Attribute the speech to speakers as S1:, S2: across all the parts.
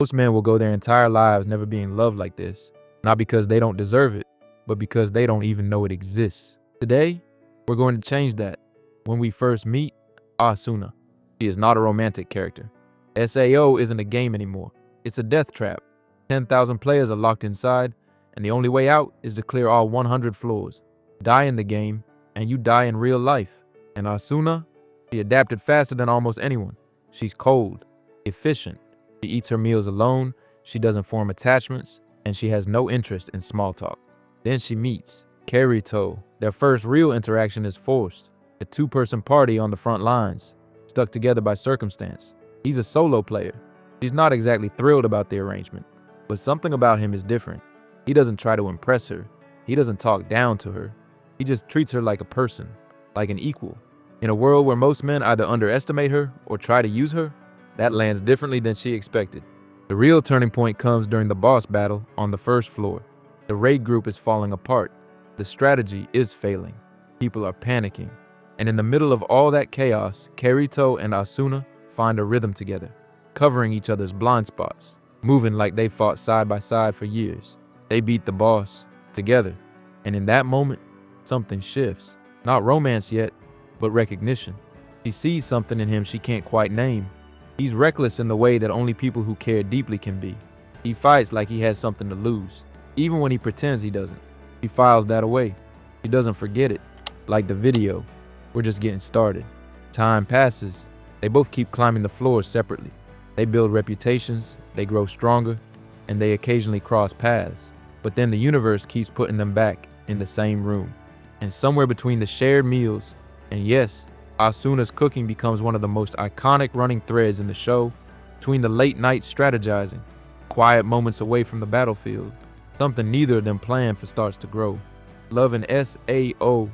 S1: Most men will go their entire lives never being loved like this, not because they don't deserve it, but because they don't even know it exists. Today, we're going to change that. When we first meet Asuna, she is not a romantic character. SAO isn't a game anymore. It's a death trap. 10,000 players are locked inside, and the only way out is to clear all 100 floors. Die in the game, and you die in real life. And Asuna, she adapted faster than almost anyone. She's cold, efficient. She eats her meals alone, she doesn't form attachments, and she has no interest in small talk. Then she meets Kirito. Their first real interaction is forced. A two-person party on the front lines, stuck together by circumstance. He's a solo player. She's not exactly thrilled about the arrangement, but something about him is different. He doesn't try to impress her. He doesn't talk down to her. He just treats her like a person, like an equal. In a world where most men either underestimate her or try to use her, that lands differently than she expected. The real turning point comes during the boss battle on the first floor. The raid group is falling apart. The strategy is failing. People are panicking. And in the middle of all that chaos, Kirito and Asuna find a rhythm together, covering each other's blind spots, moving like they fought side by side for years. They beat the boss together. And in that moment, something shifts. Not romance yet, but recognition. She sees something in him she can't quite name. He's reckless in the way that only people who care deeply can be. He fights like he has something to lose, even when he pretends he doesn't. He files that away. He doesn't forget it. Like the video, we're just getting started. Time passes. They both keep climbing the floors separately. They build reputations, they grow stronger, and they occasionally cross paths. But then the universe keeps putting them back in the same room. And somewhere between the shared meals, and yes, Asuna's cooking becomes one of the most iconic running threads in the show, between the late night strategizing, quiet moments away from the battlefield, something neither of them planned for starts to grow. Love in SAO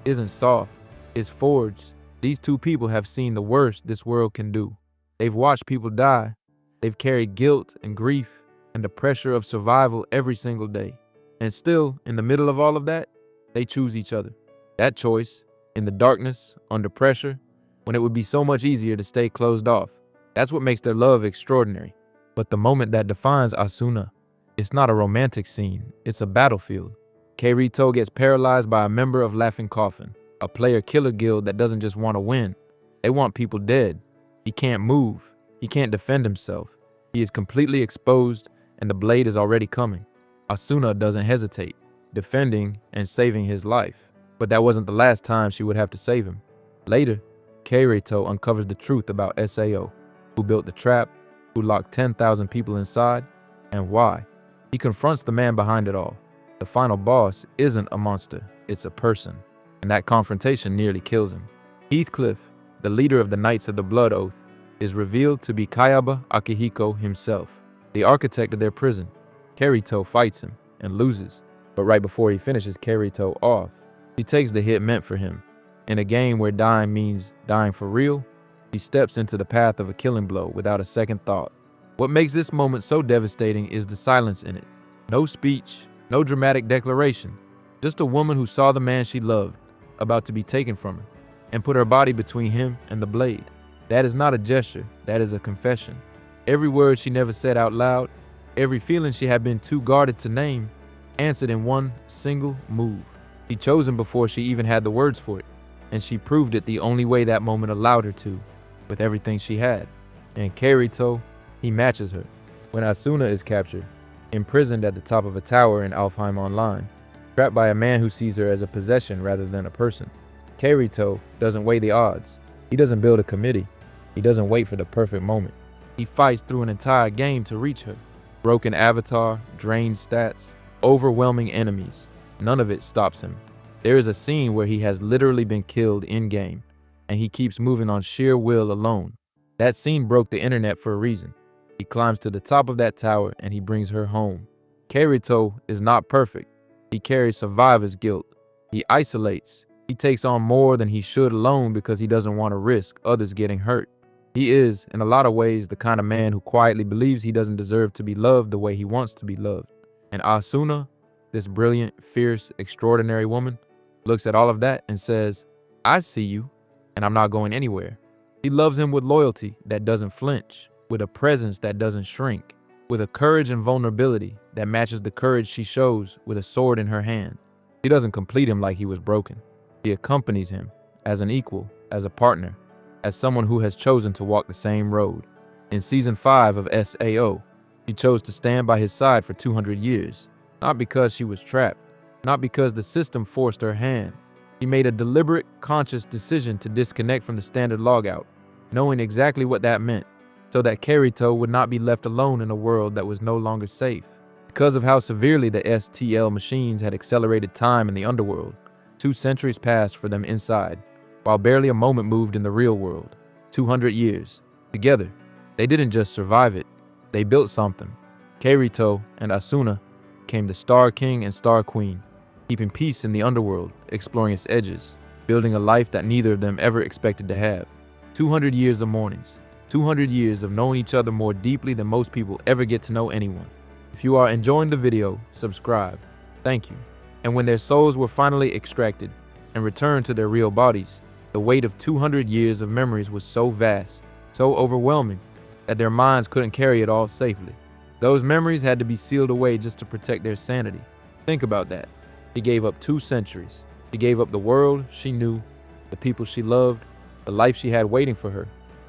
S1: isn't soft, it's forged. These two people have seen the worst this world can do. They've watched people die. They've carried guilt and grief and the pressure of survival every single day. And still, in the middle of all of that, they choose each other. That choice, in the darkness, under pressure, when it would be so much easier to stay closed off. That's what makes their love extraordinary. But the moment that defines Asuna, it's not a romantic scene, it's a battlefield. Kirito gets paralyzed by a member of Laughing Coffin, a player-killer guild that doesn't just want to win. They want people dead. He can't move. He can't defend himself. He is completely exposed, and the blade is already coming. Asuna doesn't hesitate, defending and saving his life. But that wasn't the last time she would have to save him. Later, Kirito uncovers the truth about SAO, who built the trap, who locked 10,000 people inside, and why. He confronts the man behind it all. The final boss isn't a monster, it's a person, and that confrontation nearly kills him. Heathcliff, the leader of the Knights of the Blood Oath, is revealed to be Kayaba Akihiko himself, the architect of their prison. Kirito fights him and loses, but right before he finishes Kirito off, he takes the hit meant for him. In a game where dying means dying for real, he steps into the path of a killing blow without a second thought. What makes this moment so devastating is the silence in it. No speech, no dramatic declaration, just a woman who saw the man she loved about to be taken from her and put her body between him and the blade. That is not a gesture, that is a confession. Every word she never said out loud, every feeling she had been too guarded to name, answered in one single move. She chose him before she even had the words for it, and she proved it the only way that moment allowed her to, with everything she had. And Kirito, he matches her. When Asuna is captured, imprisoned at the top of a tower in Alfheim Online, trapped by a man who sees her as a possession rather than a person, Kirito doesn't weigh the odds. He doesn't build a committee. He doesn't wait for the perfect moment. He fights through an entire game to reach her. Broken avatar, drained stats, overwhelming enemies. None of it stops him. There is a scene where he has literally been killed in-game, and he keeps moving on sheer will alone. That scene broke the internet for a reason. He climbs to the top of that tower and he brings her home. Kirito is not perfect. He carries survivor's guilt. He isolates. He takes on more than he should alone because he doesn't want to risk others getting hurt. He is, in a lot of ways, the kind of man who quietly believes he doesn't deserve to be loved the way he wants to be loved. And Asuna, this brilliant, fierce, extraordinary woman, looks at all of that and says, I see you, and I'm not going anywhere. She loves him with loyalty that doesn't flinch, with a presence that doesn't shrink. with a courage and vulnerability that matches the courage she shows with a sword in her hand. She doesn't complete him like he was broken. She accompanies him as an equal, as a partner, as someone who has chosen to walk the same road. In season 5 of SAO, she chose to stand by his side for 200 years, not because she was trapped, not because the system forced her hand. She made a deliberate, conscious decision to disconnect from the standard logout, knowing exactly what that meant, so that Kirito would not be left alone in a world that was no longer safe. Because of how severely the STL machines had accelerated time in the underworld, 2 centuries passed for them inside, while barely a moment moved in the real world. 200 years. Together, they didn't just survive it, they built something. Kirito and Asuna became the Star King and Star Queen, keeping peace in the underworld, exploring its edges, building a life that neither of them ever expected to have. 200 years of mornings, 200 years of knowing each other more deeply than most people ever get to know anyone. If you are enjoying the video, subscribe. Thank you. And when their souls were finally extracted and returned to their real bodies, the weight of 200 years of memories was so vast, so overwhelming, that their minds couldn't carry it all safely. Those memories had to be sealed away just to protect their sanity. Think about that. She gave up 2 centuries. She gave up the world she knew, the people she loved, the life she had waiting for her,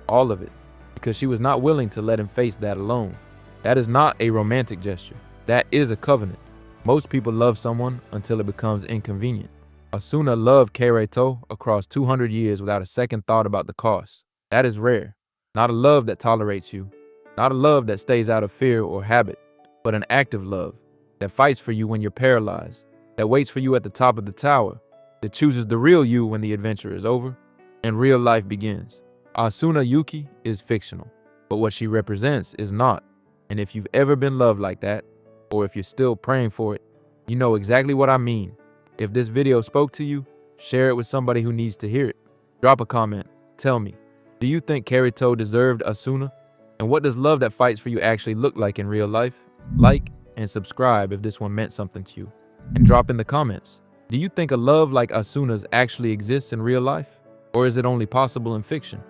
S1: all of it, because she was not willing to let him face that alone. That is not a romantic gesture. That is a covenant. Most people love someone until it becomes inconvenient. Asuna loved Kirito across 200 years without a second thought about the cost. That is rare. Not a love that tolerates you, not a love that stays out of fear or habit, but an active love that fights for you when you're paralyzed, that waits for you at the top of the tower, that chooses the real you when the adventure is over and real life begins. Asuna Yuuki is fictional, but what she represents is not. And if you've ever been loved like that, or if you're still praying for it, you know exactly what I mean. If this video spoke to you, share it with somebody who needs to hear it. Drop a comment. Tell me, do you think Kirito deserved Asuna? And what does love that fights for you actually look like in real life? Like and subscribe if this one meant something to you. And drop in the comments, do you think a love like Asuna's actually exists in real life? Or is it only possible in fiction?